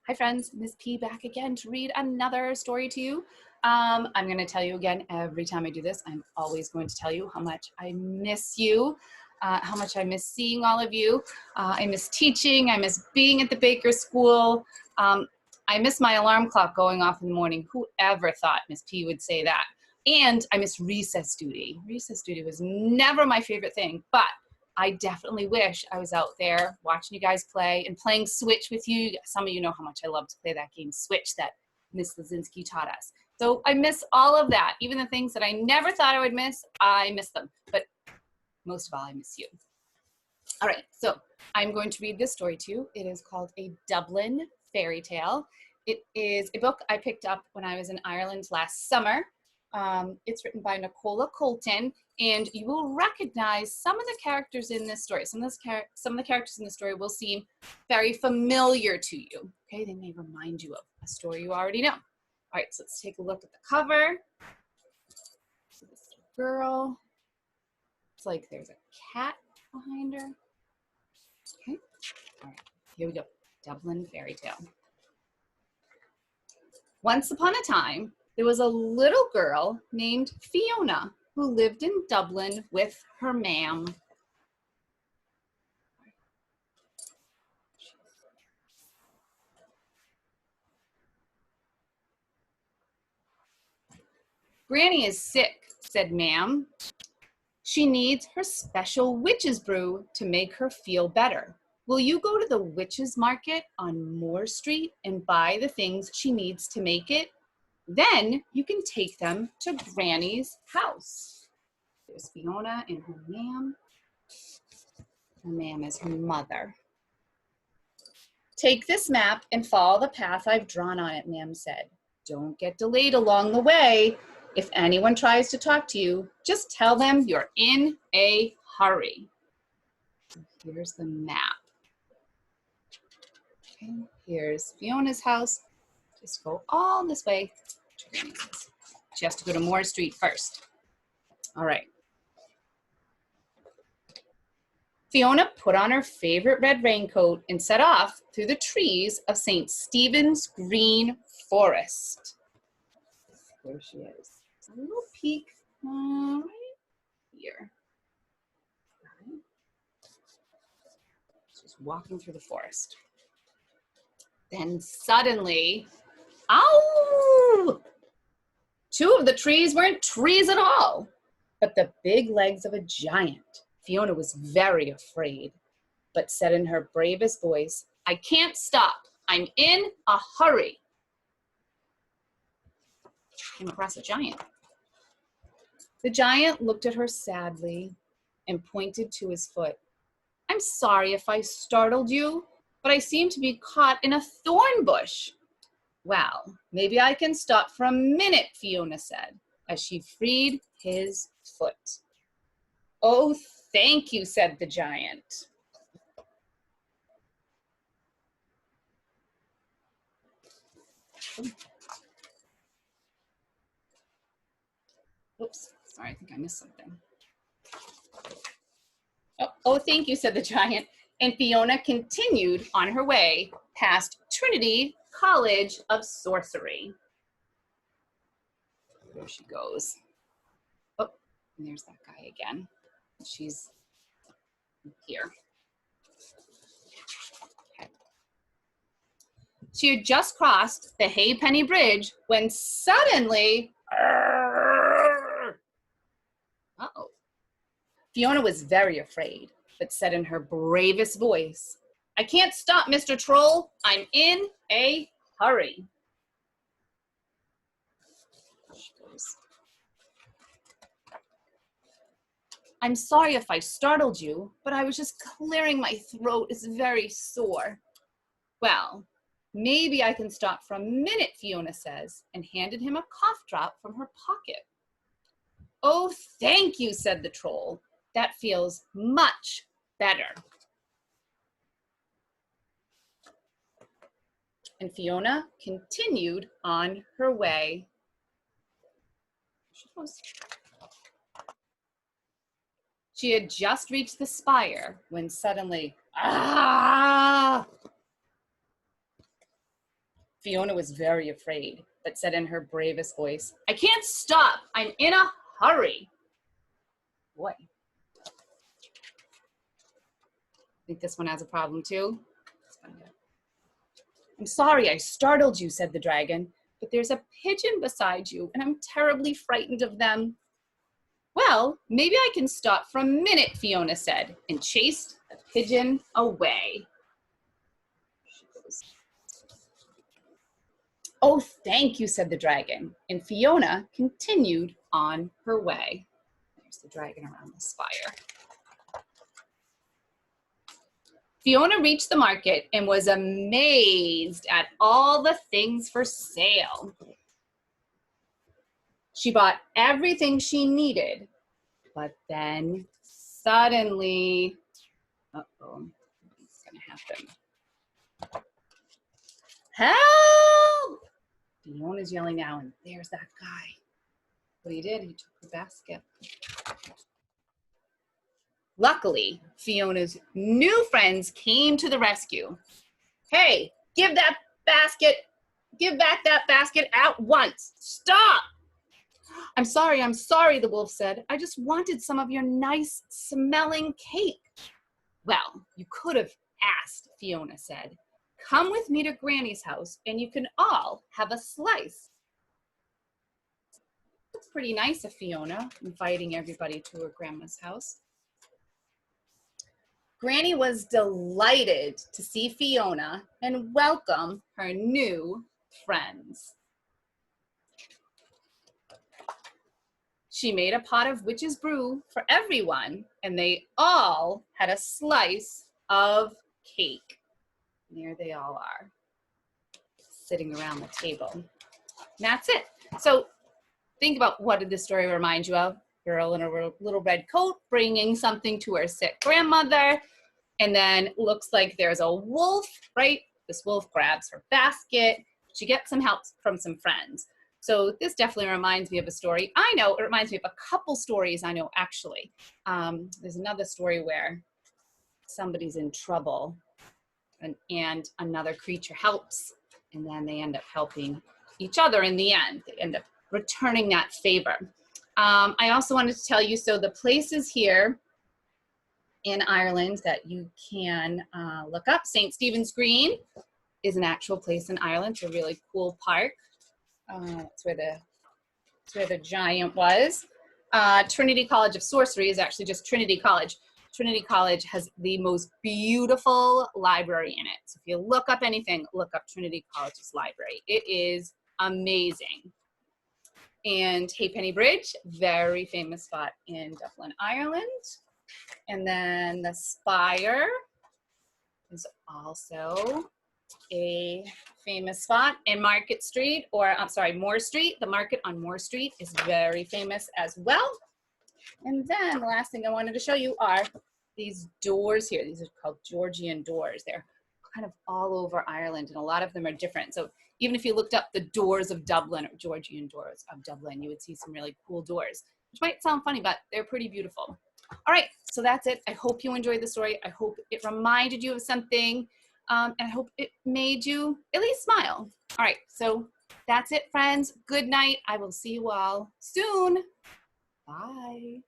Hi friends, Miss P back again to read another story to you. I'm going to tell you again every time I do this. I'm always going to tell you how much I miss you, how much I miss seeing all of you. I miss teaching. I miss being at the Baker School. I miss my alarm clock going off in the morning. Whoever thought Miss P would say that? And I miss recess duty. Recess duty was never my favorite thing, but I definitely wish I was out there watching you guys play and playing Switch with you. Some of you know how much I love to play that game Switch that Miss Lazinski taught us. So I miss all of that. Even the things that I never thought I would miss, I miss them. But most of all, I miss you. All right, so I'm going to read this story to you. It is called A Dublin Fairy Tale. It is a book I picked up when I was in Ireland last summer. It's written by Nicola Colton, and you will recognize some of the characters in this story. Some of the characters in the story will seem very familiar to you. Okay, they may remind you of a story you already know. All right, so let's take a look at the cover. So this girl, it's like there's a cat behind her. Okay, all right, here we go. Dublin Fairy Tale. Once upon a time, there was a little girl named Fiona who lived in Dublin with her ma'am. Granny is sick, said ma'am. She needs her special witch's brew to make her feel better. Will you go to the witch's market on Moore Street and buy the things she needs to make it? Then you can take them to Granny's house. There's Fiona and her ma'am. Her ma'am is her mother. Take this map and follow the path I've drawn on it, ma'am said. Don't get delayed along the way. If anyone tries to talk to you, just tell them you're in a hurry. Here's the map. Okay, here's Fiona's house. Just go all this way to Granny's house. She has to go to Moore Street first. All right. Fiona put on her favorite red raincoat and set off through the trees of St. Stephen's Green Forest. There she is. A little peek right here. She's walking through the forest. Then suddenly, ow! Two of the trees weren't trees at all, but the big legs of a giant. Fiona was very afraid, but said in her bravest voice, I can't stop. I'm in a hurry. Came across a giant. The giant looked at her sadly and pointed to his foot. I'm sorry if I startled you, but I seem to be caught in a thorn bush. Well, maybe I can stop for a minute, Fiona said, as she freed his foot. Oh, thank you, said the giant. Oops, sorry, I think I missed something. Oh, thank you, said the giant. And Fiona continued on her way past Trinity College of Sorcery. There she goes. Oh, and there's that guy again. She's here. Okay. She had just crossed the Haypenny Bridge when suddenly, uh-oh. Fiona was very afraid, but said in her bravest voice, I can't stop, Mr. Troll. I'm in a hurry. She goes. I'm sorry if I startled you, but I was just clearing my throat. It's very sore. Well, maybe I can stop for a minute, Fiona says, and handed him a cough drop from her pocket. Oh, thank you, said the troll. That feels much better. And Fiona continued on her way. She had just reached the spire when suddenly, ah! Fiona was very afraid, but said in her bravest voice, "I can't stop. I'm in a hurry." Boy. Think this one has a problem too? "I'm sorry I startled you," said the dragon, "but there's a pigeon beside you and I'm terribly frightened of them." "Well, maybe I can stop for a minute," Fiona said, and chased the pigeon away. "Oh, thank you," said the dragon, and Fiona continued on her way. There's the dragon around the spire. Fiona reached the market and was amazed at all the things for sale. She bought everything she needed, but then suddenly, uh-oh, what's gonna happen? Help! Fiona's yelling now, and there's that guy. What he did, he took her basket. Luckily, Fiona's new friends came to the rescue. "Hey, give back that basket at once. Stop!" I'm sorry, the wolf said. "I just wanted some of your nice smelling cake." "Well, you could have asked," Fiona said. "Come with me to Granny's house and you can all have a slice." That's pretty nice of Fiona, inviting everybody to her grandma's house. Granny was delighted to see Fiona and welcome her new friends. She made a pot of witch's brew for everyone, and they all had a slice of cake. And there they all are, sitting around the table. And that's it. So think about, what did this story remind you of? Girl in a little red coat bringing something to her sick grandmother, and then looks like there's a wolf, right? This wolf grabs her basket. She gets some help from some friends. So this definitely reminds me of a story. I know it reminds me of a couple stories I know actually. There's another story where somebody's in trouble and another creature helps, and then they end up helping each other in the end. They end up returning that favor. I also wanted to tell you, so the places here in Ireland that you can look up, St. Stephen's Green is an actual place in Ireland. It's a really cool park. It's where the giant was. Trinity College of Sorcery is actually just Trinity College. Trinity College has the most beautiful library in it. So if you look up anything, look up Trinity College's library. It is amazing. And Halfpenny Bridge, very famous spot in Dublin, Ireland. And then the Spire is also a famous spot. And Market Street, or I'm sorry, Moore Street, the market on Moore Street is very famous as well. And then the last thing I wanted to show you are these doors here. These are called Georgian doors. They're kind of all over Ireland, and a lot of them are different. So even if you looked up the doors of Dublin or Georgian doors of Dublin, you would see some really cool doors, which might sound funny, but they're pretty beautiful. All right, so that's it. I hope you enjoyed the story. I hope it reminded you of something, and I hope it made you at least smile. All right, so that's it, friends. Good night. I will see you all soon. Bye.